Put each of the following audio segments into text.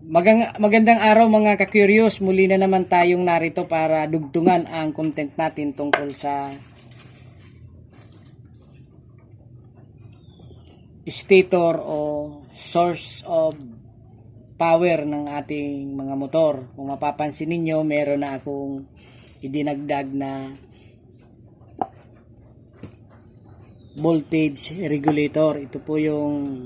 Magandang araw mga ka-curious. Muli na naman tayong narito para dugtungan ang content natin tungkol sa stator o source of power ng ating mga motor. Kung mapapansin ninyo, meron na akong idinagdag na voltage regulator. Ito po yung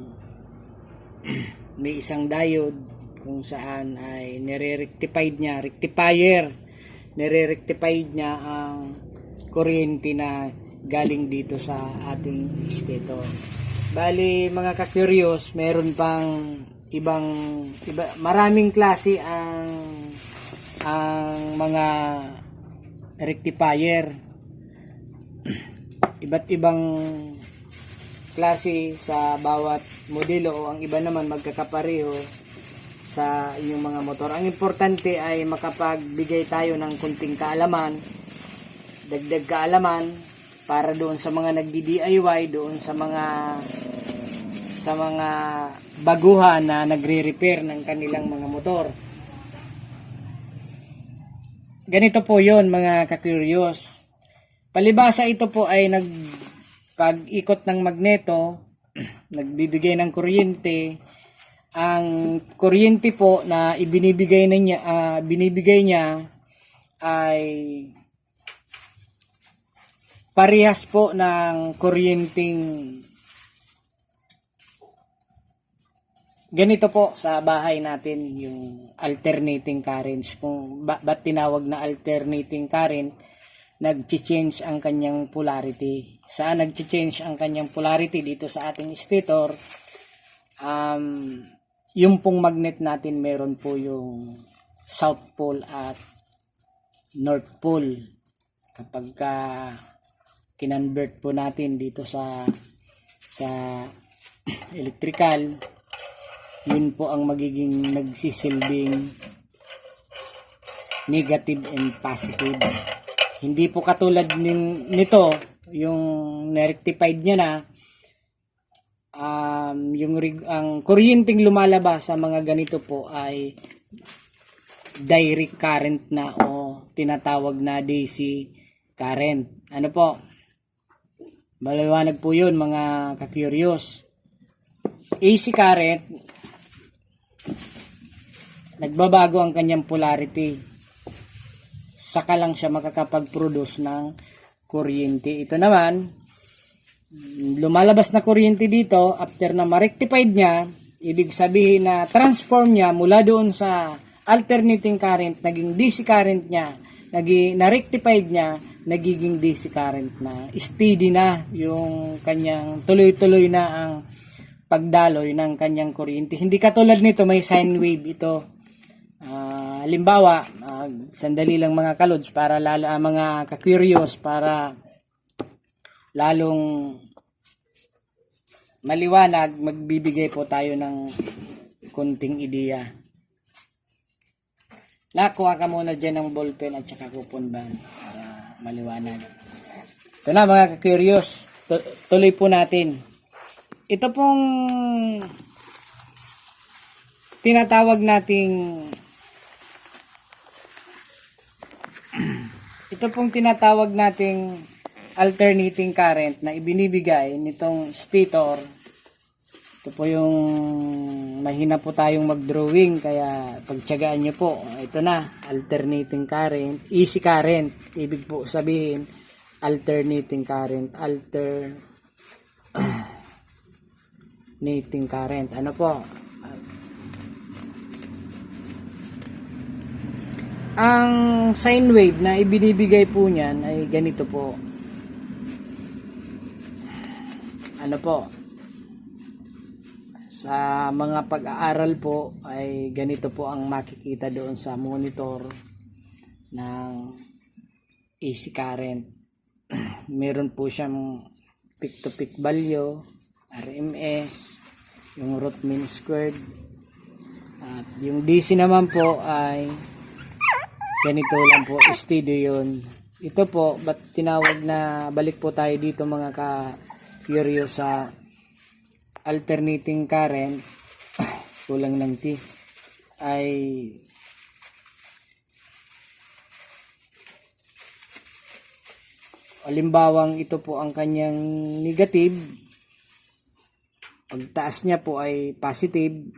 may isang diode kung saan ay nire-rectified niya, nire-rectified niya ang kuryente na galing dito sa ating stator. Bali mga ka-curious, meron pang maraming klase ang mga rectifier. Iba't ibang klase sa bawat modelo o ang iba naman magkakapareho sa inyong mga motor. Ang importante ay makapagbigay tayo ng kunting kaalaman, dagdag kaalaman para doon sa mga nagdi-DIY, doon sa mga baguhan na nagre-repair ng kanilang mga motor. Ganito po 'yon mga ka-curious. Palibasa ito po ay pag-ikot ng magneto, nagbibigay ng kuryente. Ang kuryente po na binibigay niya ay parehas po ng kuryenteng ganito po sa bahay natin, yung alternating currents. Kung ba't tinawag na alternating current, nag-change ang kanyang polarity. Saan nag-change ang kanyang polarity? Dito sa ating stator. Yung pong magnet natin, meron po yung South Pole at North Pole. Kapag kinonvert po natin dito sa electrical, yun po ang magiging nagsisilbing negative and positive. Hindi po katulad nito, yung na-rectified niya na ang kuryenteng lumalabas sa mga ganito po ay direct current na o tinatawag na DC current. Ano po? Maliwanag po yun mga ka-curious. AC current, nagbabago ang kanyang polarity. Saka lang siya makakapag-produce ng kuryente. Ito naman, lumalabas na kuryente dito, after na ma-rectified niya, ibig sabihin na transform niya mula doon sa alternating current, naging DC current niya, na-rectified niya, nagiging DC current na. Steady na yung kanyang, tuloy-tuloy na ang pagdaloy ng kanyang kuryente. Hindi katulad nito, may sine wave ito. Halimbawa, sandali lang mga kalods, para mga ka-curious, para lalong maliwanag, magbibigay po tayo ng kunting ideya. Nakuha ka muna dyan ng ballpen at saka coupon band para maliwanag. Ito na mga ka-curious, tuloy po natin. Ito pong tinatawag nating alternating current na ibinibigay nitong stator. Ito po yung mahina po tayong mag-drawing, kaya pagtiyagaan nyo po. Ito na, alternating current, AC current. Ibig po sabihin, alternating current, alternating current. Ano po? Ang sine wave na ibinibigay po niyan ay ganito po. Ano po, sa mga pag-aaral po ay ganito po ang makikita doon sa monitor ng AC current. Meron po siyang peak to peak value, RMS, yung root mean squared, at yung DC naman po ay ganito lang po, steady yun. Ito po, ba't tinawag na, balik po tayo dito mga ka-curious sa alternating current, kulang ng T. ay halimbawang ito po ang kanyang negative, pagtaas niya po ay positive,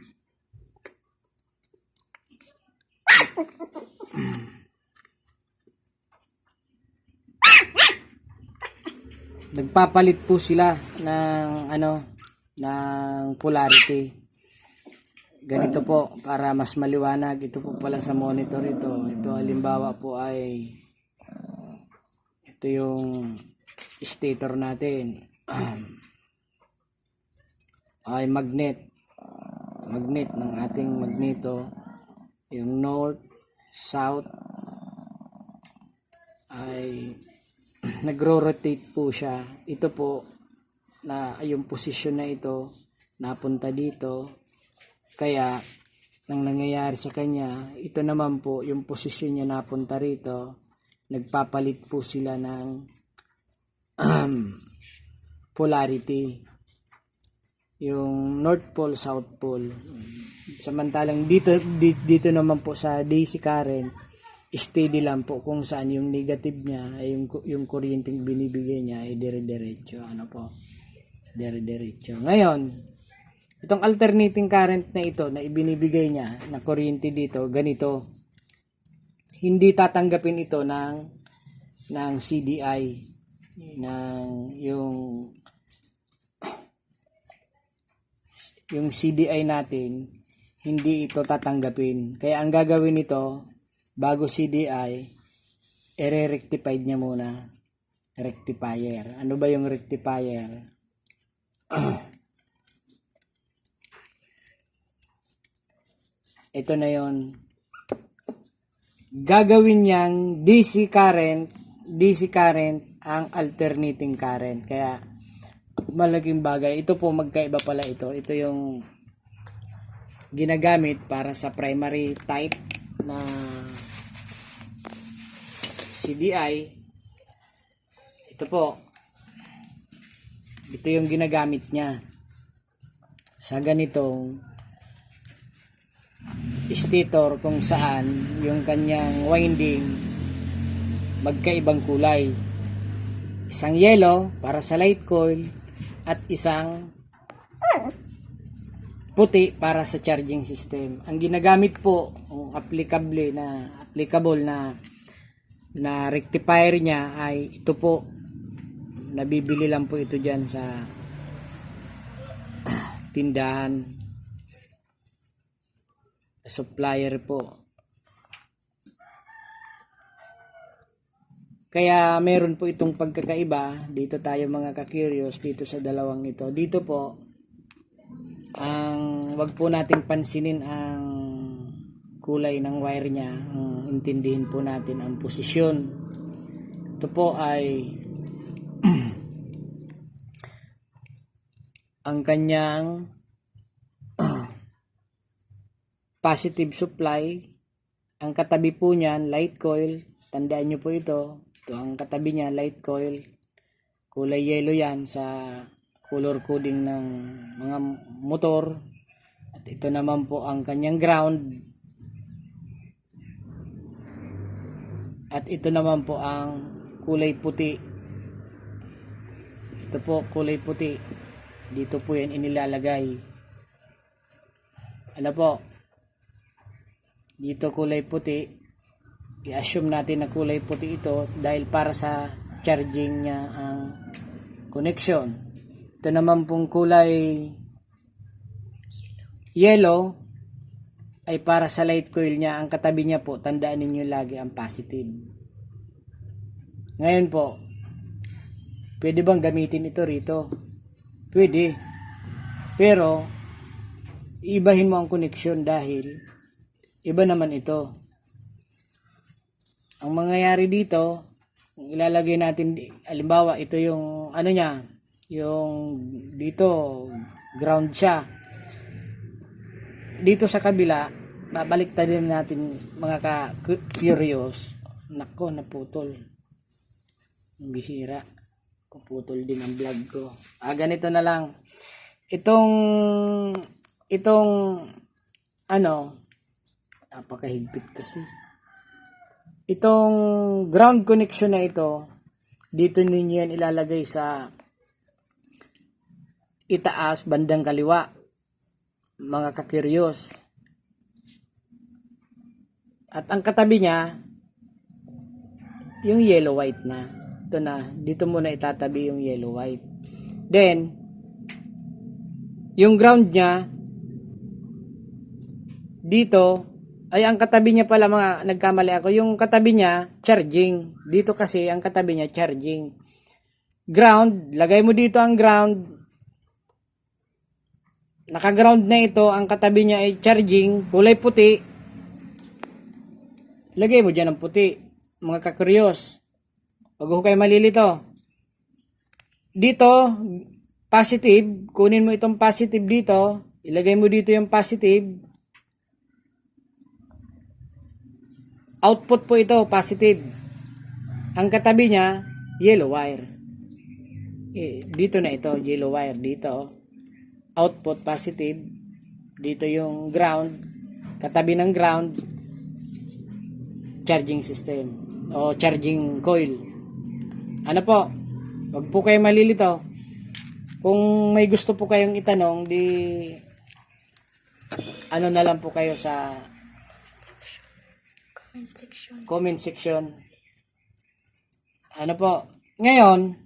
nagpapalit po sila ng ng polarity. Ganito po para mas maliwanag. Ito po pala sa monitor ito. Ito halimbawa po ay ito yung stator natin. Ay magnet ng ating magneto, yung north, south ay nagro-rotate po siya. Ito po na yung posisyon na ito napunta dito, kaya nang nangyayari sa kanya, ito naman po yung posisyon niya napunta rito, nagpapalit po sila ng polarity, yung North Pole, South Pole. Samantalang dito naman po sa DC current, steady lang po kung saan yung negative niya ay yung kuryenteng binibigay niya ay dire-diretso. Dire-diretso. Ngayon, itong alternating current na ito na ibinibigay niya na kuryente dito, ganito. Hindi tatanggapin ito ng CDI, ng yung CDI natin, hindi ito tatanggapin. Kaya ang gagawin nito, bago CDI, ire-rectified niya muna. Rectifier. Ano ba yung rectifier? Ito na yon. Gagawin niyang DC current ang alternating current. Kaya malaking bagay. Ito po magkaiba pala ito. Ito yung ginagamit para sa primary type na CDI. Ito po. Ito yung ginagamit niya sa ganitong stator, kung saan yung kanyang winding magkaibang kulay. Isang yellow para sa light coil at isang puti para sa charging system. Ang ginagamit po, applicable na rectifier niya ay ito po. Nabibili lang po ito dyan sa tindahan, supplier po. Kaya meron po itong pagkakaiba. Dito tayo mga ka-curious dito sa dalawang ito. Dito po, wag po nating pansinin ang kulay ng wire niya. Intindihin po natin ang posisyon. Ito po ay ang kanyang positive supply. Ang katabi po niyan, light coil. Tandaan nyo po ito. Ito ang katabi niya, light coil. Kulay yellow yan sa color coding ng mga motor. At ito naman po ang kanyang ground. At ito naman po ang kulay puti. Ito po, kulay puti. Dito po yan inilalagay. Ano po? Dito kulay puti. I-assume natin na kulay puti ito dahil para sa charging niya ang connection. Ito naman pong kulay yellow ay para sa light coil niya. Ang katabi niya po, tandaan ninyo lagi ang positive. Ngayon po, pwede bang gamitin ito rito? Pwede. Pero, ibahin mo ang connection dahil iba naman ito. Ang mangyayari dito, ilalagay natin, halimbawa, ito yung, ano niya, yung dito, ground siya. Dito sa kabila, babalik tayo natin mga ka-curious. Nako, naputol. Ang bihira. Kuputol din ang vlog ko. Ganito na lang. Itong Napakahigpit kasi. Itong ground connection na ito, dito ninyo yan ilalagay sa itaas bandang kaliwa, mga kakiryos. At ang katabi niya, yung yellow white na. Ito na, dito muna itatabi yung yellow white. Then, yung ground niya, dito, ay ang katabi niya pala, mga nagkamali ako, yung katabi niya, charging. Dito kasi, ang katabi niya, charging. Ground, lagay mo dito ang ground. Naka-ground na ito, ang katabi niya ay charging, kulay puti. Lagay mo dyan ang puti, mga kakuryos. Huwag ko kayo malilito. Dito, positive, kunin mo itong positive dito, ilagay mo dito yung positive. Output po ito, positive. Ang katabi niya, yellow wire. Dito na ito, yellow wire, dito. Output, positive. Dito yung ground, katabi ng ground, charging system o charging coil. Ano po, wag po kayo malilito. Kung may gusto po kayong itanong, di ano na lang po kayo sa comment section. Ano po, ngayon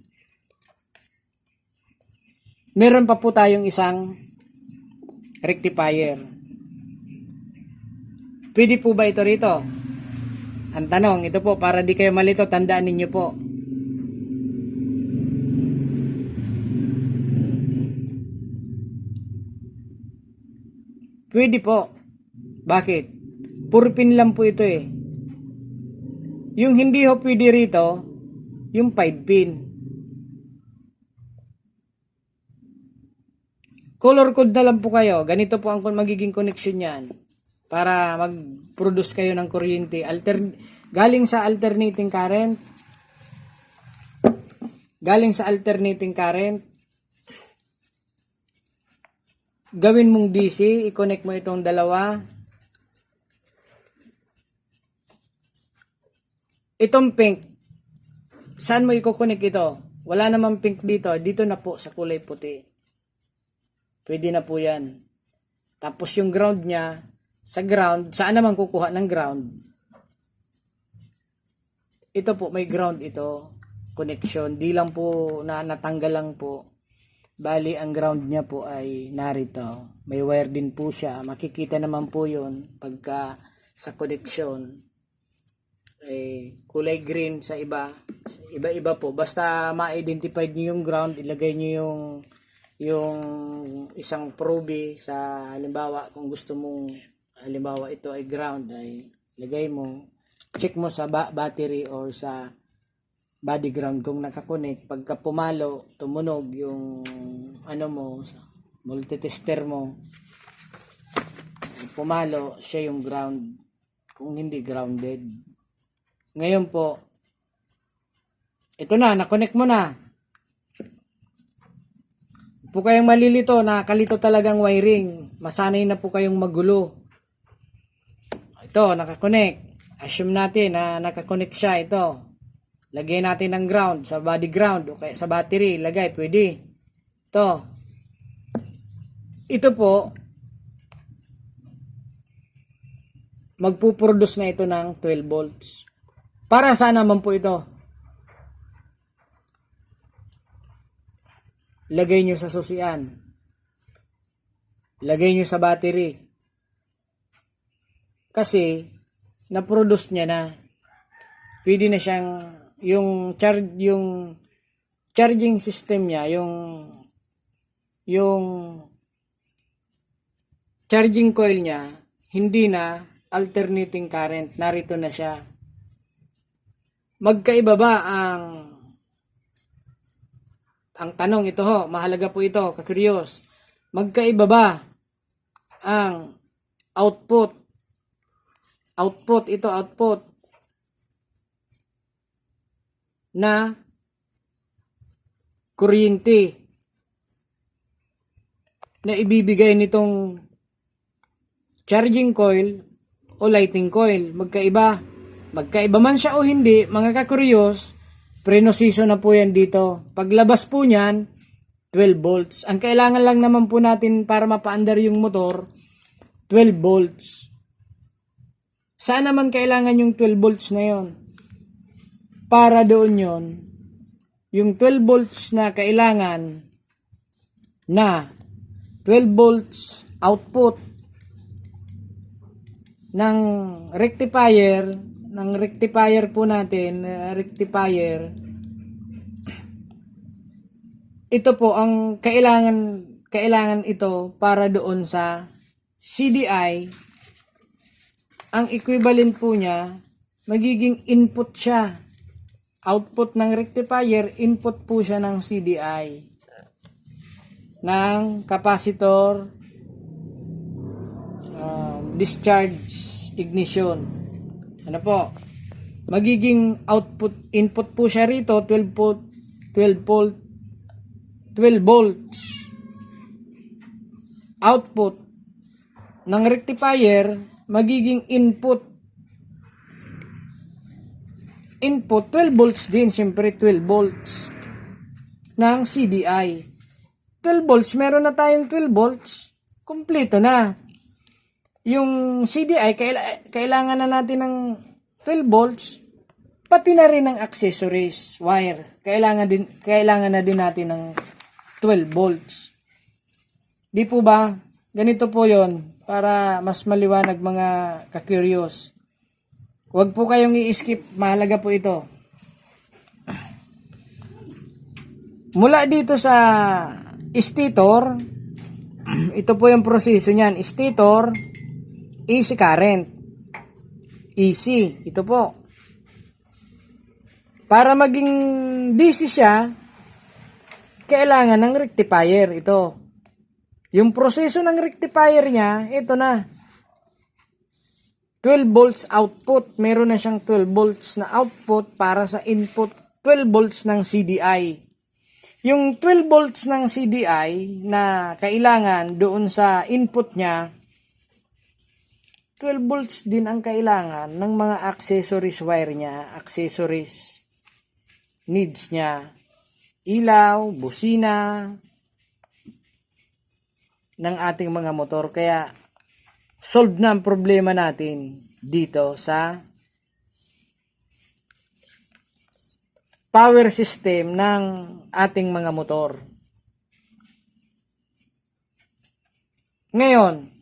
meron pa po tayong isang rectifier. Pwede po ba ito rito? Ang tanong, ito po, para di kayo malito, tandaan ninyo po. Pwede po. Bakit? Puro pin lang po ito eh. Yung hindi ho pwede rito, yung 5 pin. Color code na lang po kayo. Ganito po ang magiging connection yan. Para mag-produce kayo ng kuryente. Galing sa alternating current. Galing sa alternating current. Gawin mong DC. I-connect mo itong dalawa. Itong pink. Saan mo i-connect ito? Wala namang pink dito. Dito na po sa kulay puti. Pwede na po yan. Tapos yung ground niya, sa ground, saan naman kukuha ng ground? Ito po, may ground ito. Connection. Di lang po, natanggal lang po. Bali, ang ground niya po ay narito. May wire din po siya. Makikita naman po yun pagka sa connection. Kulay green sa iba. Iba-iba po. Basta ma-identify niyo yung ground, ilagay niyo yung isang probe sa halimbawa kung gusto mong halimbawa ito ay ground, ay lagay mo, check mo sa battery or sa body ground kung nakakonect. Pagka pumalo, tumunog yung ano mo, multitester mo, pumalo, siya yung ground. Kung hindi, grounded. Ngayon po, ito na, nakonect mo na. Po kayong malilito, nakakalito talagang wiring. Masanay na po kayong magulo. Ito, nakakonect. Assume natin na nakakonect siya. Ito. Lagay natin ng ground sa body ground o kaya sa battery. Lagay, pwede. Ito. Ito po, magpuproduce na ito ng 12 volts. Para saan naman po ito? Lagay nyo sa susian. Lagay nyo sa battery. Kasi, na-produce niya na. Pwede na siyang, yung charging system niya, yung charging coil niya, hindi na alternating current. Narito na siya. Magkaiba ba ang tanong ito ho, mahalaga po ito, kakuryos. Magkaiba ba ang output? Output na kuryente na ibibigay nitong charging coil o lighting coil. Magkaiba. Magkaiba man siya o hindi, mga ka-curious, preno-season na po yan dito. Paglabas po niyan, 12 volts. Ang kailangan lang naman po natin para mapaandar yung motor, 12 volts. Saan naman kailangan yung 12 volts na yon? Para doon yon, yung 12 volts na kailangan na 12 volts output ng rectifier po natin, rectifier, ito po ang kailangan ito para doon sa CDI. Ang equivalent po niya, magiging input siya. Output ng rectifier, input po siya ng CDI. Ng capacitor discharge ignition. Ano po? Magiging input po siya rito, 12 volts. Output ng rectifier, magiging input 12 volts din, syempre 12 volts ng CDI. 12 volts, meron na tayong 12 volts, kumpleto na. Yung CDI, kailangan na natin ng 12 volts, pati na rin ng accessories, wire. Kailangan na din natin ng 12 volts. Di po ba? Ganito po yon para mas maliwanag mga ka-curious. Huwag po kayong i-skip, mahalaga po ito. Mula dito sa stator, ito po yung proseso niyan. Stator, AC current. AC, ito po. Para maging DC siya, kailangan ng rectifier. Ito. Yung proseso ng rectifier niya, ito na. 12 volts output. Meron na siyang 12 volts na output para sa input 12 volts ng CDI. Yung 12 volts ng CDI na kailangan doon sa input niya, 12 volts din ang kailangan ng mga accessories wire niya, accessories needs niya. Ilaw, busina ng ating mga motor. Kaya solve na ang problema natin dito sa power system ng ating mga motor. Ngayon,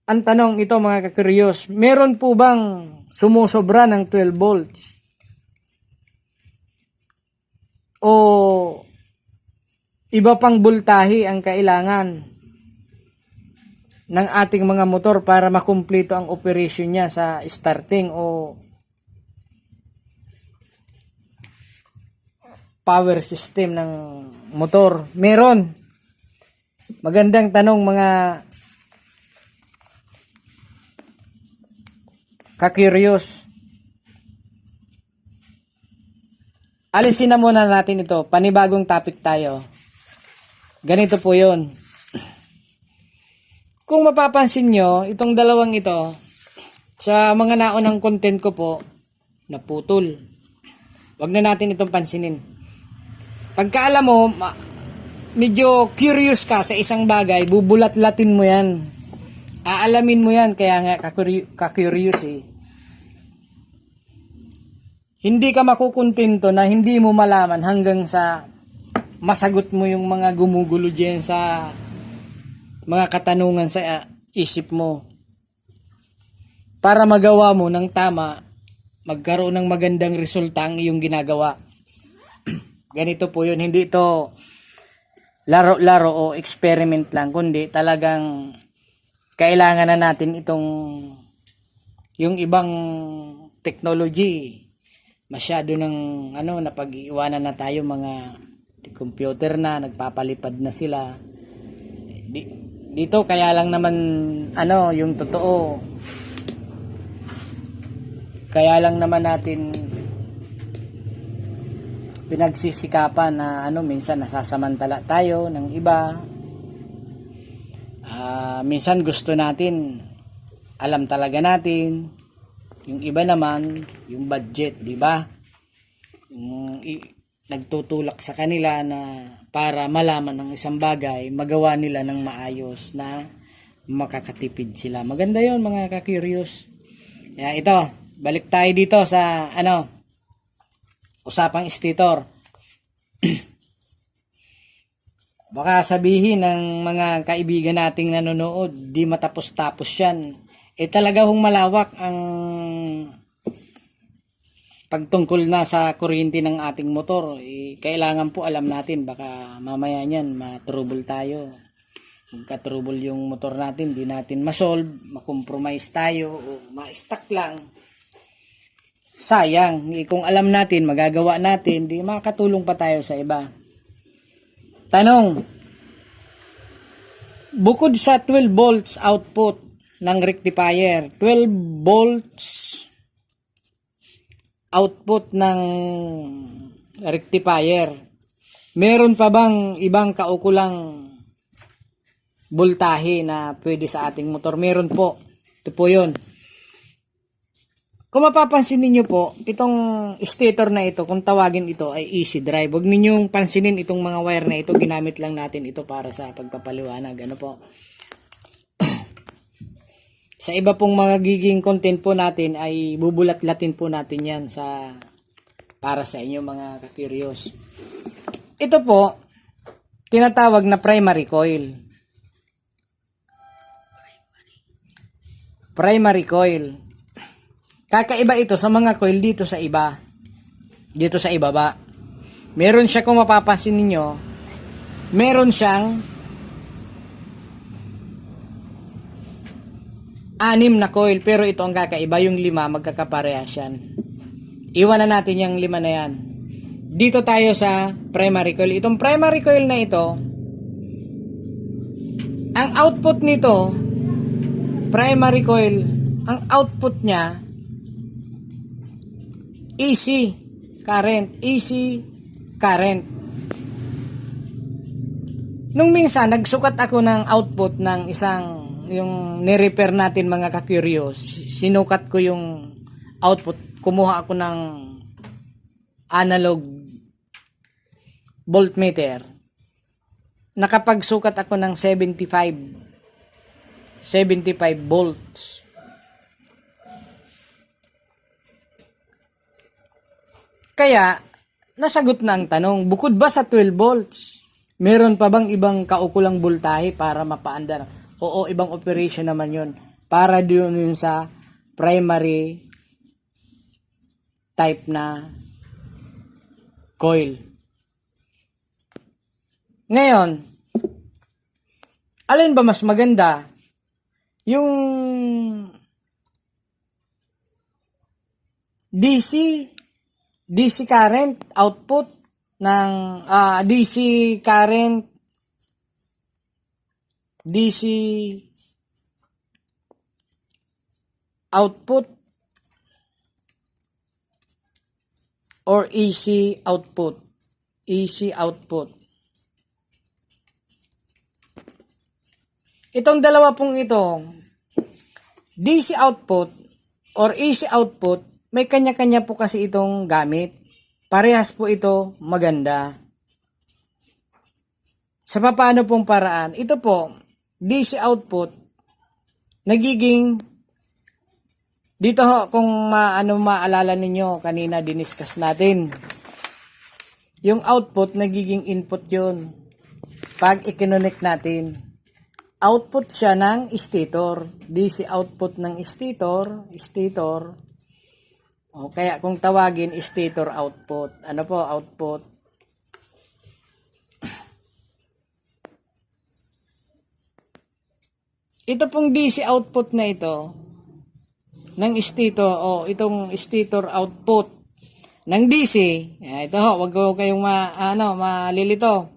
ang tanong ito mga ka-curious, meron po bang sumusobra ng 12 volts? O iba pang voltahe ang kailangan ng ating mga motor para makumpleto ang operation niya sa starting o power system ng motor? Meron. Magandang tanong mga ka-curious. Alisin na muna natin ito. Panibagong topic tayo. Ganito po yun. Kung mapapansin nyo, itong dalawang ito, sa mga naunang content ko po, naputol. Wag na natin itong pansinin. Pagka alam mo, medyo curious ka sa isang bagay, bubulat-latin mo yan. Aalamin mo yan, kaya nga ka-curious eh. Hindi ka makukontento na hindi mo malaman hanggang sa masagot mo yung mga gumugulo dyan sa mga katanungan sa isip mo. Para magawa mo ng tama, magkaroon ng magandang resulta ang iyong ginagawa. Ganito po yun, hindi ito laro-laro o experiment lang, kundi talagang kailangan na natin itong yung ibang technology. Masyado ng napag-iwanan na tayo, mga computer na, nagpapalipad na sila. Dito kaya lang naman yung totoo. Kaya lang naman natin pinagsisikapan na minsan nasasamantala tayo ng iba. Minsan gusto natin alam talaga natin. Yung iba naman, yung budget, di ba? Nagtutulak sa kanila na para malaman ng isang bagay, magawa nila ng maayos na makakatipid sila. Maganda yon mga ka-curious. Kaya ito, balik tayo dito sa usapang stator. Baka sabihin ng mga kaibigan nating nanonood, di matapos-tapos yan. Talaga hong malawak ang pagtungkol na sa kuryente ng ating motor. Kailangan po alam natin, baka mamaya niyan matrouble tayo. Magka-trouble yung motor natin, di natin masolve, makompromise tayo, o ma-stuck lang. Sayang, kung alam natin, magagawa natin, di makakatulong pa tayo sa iba. Tanong, bukod sa 12 volts output ng rectifier, 12 volts output ng rectifier, meron pa bang ibang kaukulang voltahe na pwede sa ating motor? Meron po. Ito po yun. Kung mapapansin niyo po, itong stator na ito, kung tawagin ito ay easy drive. Huwag ninyong pansinin itong mga wire na ito. Ginamit lang natin ito para sa pagpapaliwanag. Ano po? Sa iba pong magiging content po natin ay bubulat-latin po natin yan para sa inyo mga ka-curious. Ito po, tinatawag na primary coil. Primary coil. Kakaiba ito sa mga coil dito sa iba. Dito sa ibaba. Meron siya, kung mapapansin ninyo, meron siyang 6 na coil. Pero ito ang kakaiba, yung 5 magkakaparehas yan. Iwanan natin yung 5 na yan. Dito tayo sa primary coil. Itong primary coil na ito, ang output nito, primary coil, ang output niya, AC current. Nung minsan, nagsukat ako ng output ng yung ni-repair natin mga ka-curious. Sinukat ko yung output. Kumuha ako ng analog voltmeter. Nakapagsukat ako ng 75 volts. Kaya, nasagot na ang tanong, bukod ba sa 12 volts, meron pa bang ibang kaukulang voltahe para mapaandar? Oo, ibang operation naman yun. Para doon yun sa primary type na coil. Ngayon, alin ba mas maganda? Yung DC current output ng DC output or AC output. Itong dalawa pong ito, DC output or AC output, may kanya-kanya po kasi itong gamit. Parehas po ito maganda. Sa paano pong paraan? Ito po, DC output, nagiging, dito ho, kung maalala ninyo, kanina diniscuss natin. Yung output, nagiging input yun. Pag i-connect natin, output siya ng stator. DC output ng stator. O kaya kung tawagin, stator output. Ano po, output? Ito pong DC output na ito, ng stator, itong stator output ng DC, ito ho, wag ko kayong malilito.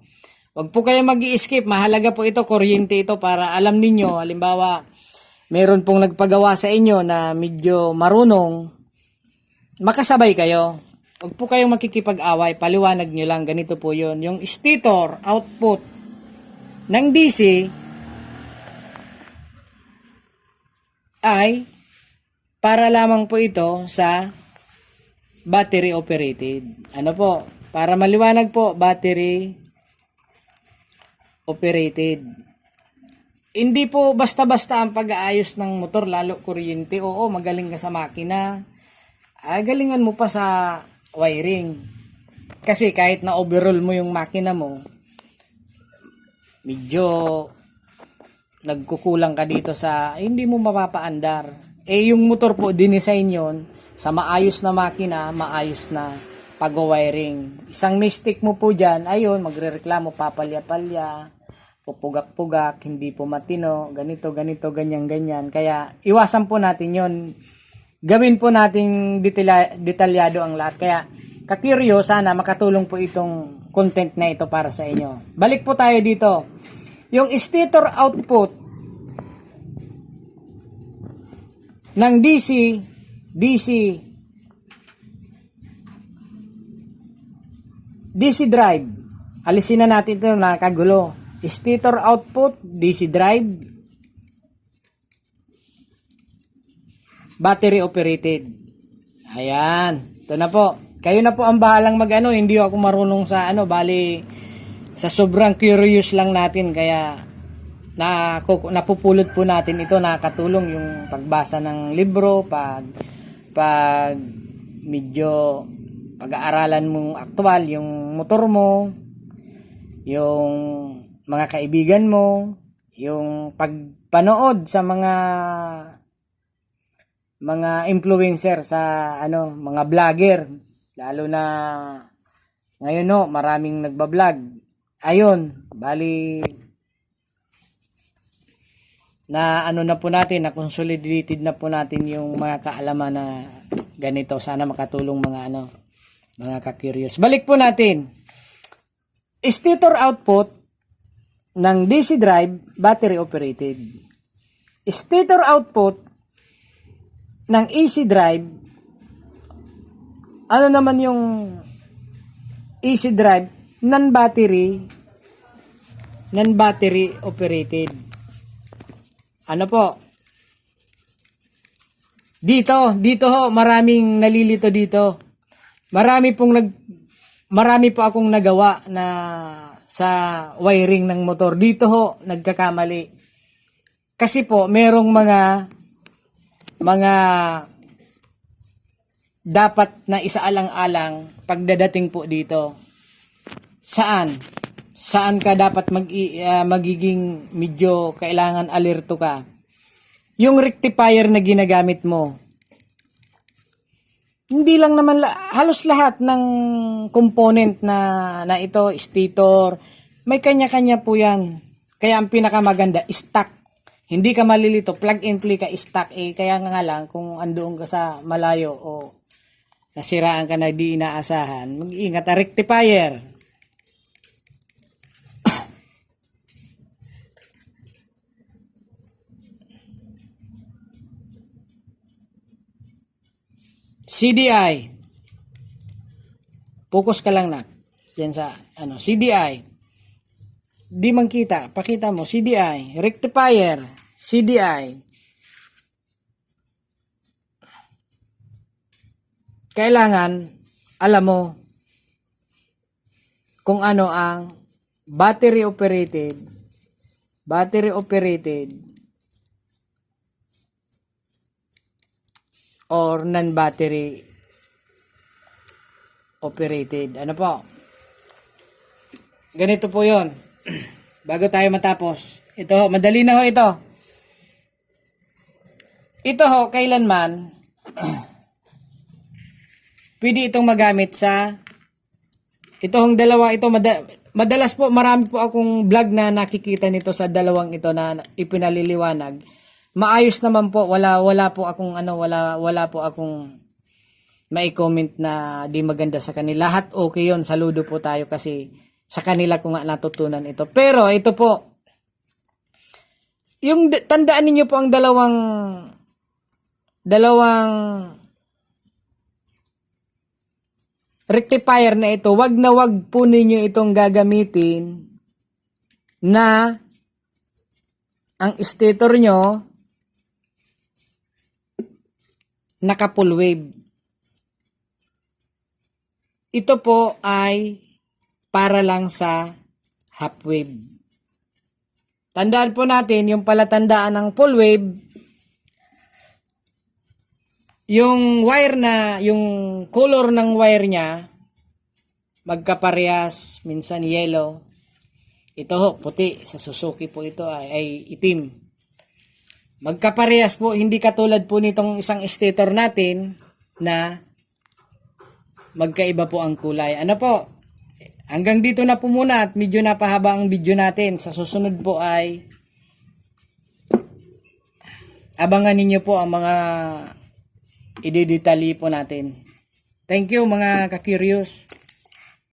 Wag po kayong mag-i-skip. Mahalaga po ito, kuryente ito, para alam ninyo, halimbawa, meron pong nagpagawa sa inyo na medyo marunong, makasabay kayo. Huwag po kayong makikipag-away, paliwanag nyo lang, ganito po yun. Yung stator output ng DC, ay para lamang po ito sa battery operated. Ano po? Para maliwanag po, battery operated. Hindi po basta-basta ang pag-aayos ng motor, lalo kuryente. Oo, magaling ka sa makina. Galingan mo pa sa wiring. Kasi kahit na overall mo yung makina mo, medyo nagkukulang ka dito sa hindi mo mapapaandar. Yung motor po, dinesign yon sa maayos na makina, maayos na pag-wiring. Isang mistake mo po dyan, ayun, magrereklamo, papalya-palya, pupugak-pugak, hindi po matino, ganito, ganyan. Kaya, iwasan po natin yon. Gawin po nating detalyado ang lahat. Kaya, kakiryo, sana makatulong po itong content na ito para sa inyo. Balik po tayo dito. Yung stator output ng DC drive. Alisin na natin ito, nakagulo. Stator output, DC drive, battery operated. Ayan. Ito na po. Kayo na po ang bahalang mag-ano. Hindi ako marunong sa bali sa sobrang curious lang natin. Kaya napupulot po natin ito. Nakakatulong yung pagbasa ng libro, pag medyo pag-aaralan mong aktual yung motor mo, yung mga kaibigan mo, yung pagpanood sa mga influencer sa mga vlogger, lalo na ngayon maraming nagba-vlog. Ayun, bali na na po natin, na consolidated na po natin yung mga kaalaman na ganito. Sana makatulong mga ka-curious. Balik po natin. Stator output ng DC drive, battery operated. Stator output ng AC drive, ano naman yung AC drive, non-battery operated. Ano po? Dito ho, maraming nalilito dito. Marami po akong nagawa na sa wiring ng motor. Dito ho, nagkakamali. Kasi po, merong mga dapat na isaalang-alang pagdadating po dito. Saan ka dapat magiging medyo kailangan alerto ka? Yung rectifier na ginagamit mo. Hindi lang naman halos lahat ng component na ito, stator, may kanya-kanya po yan. Kaya ang pinakamaganda, stock. Hindi ka malilito, plug and play ka, stock. Kaya nga lang, kung andoon ka sa malayo o nasiraan ka na di inaasahan, mag-iingat ang rectifier. CDI. Focus ka lang na. Yan sa CDI. Di man kita, pakita mo CDI, rectifier, CDI. Kailangan alam mo kung ano ang battery operated or non-battery operated. Ano po? Ganito po yon. Bago tayo matapos. Ito ho, madali na ho ito. Ito ho, kailanman, pwede itong magamit sa itong dalawa ito. Madalas po, marami po akong vlog na nakikita nito sa dalawang ito na ipinaliliwanag. Maayos naman po, wala po akong wala po akong mai-comment na di maganda sa kanila. Lahat okay yon. Saludo po tayo kasi sa kanila ko nga natutunan ito. Pero ito po, yung tandaan niyo po ang dalawang rectifier na ito, wag na wag po ninyo itong gagamitin na ang stator nyo naka full wave. Ito po ay para lang sa half wave. Tandaan po natin, yung palatandaan ng full wave, yung wire na, yung color ng wire niya, magkaparehas, minsan yellow. Ito ho, puti. Sa Suzuki po ito ay itim. Magkaparehas po, hindi katulad po nitong isang stator natin na magkaiba po ang kulay. Ano po? Hanggang dito na po muna at medyo napahaba ang video natin. Sa susunod po ay abangan ninyo po ang mga ididetali po natin. Thank you mga ka-curious.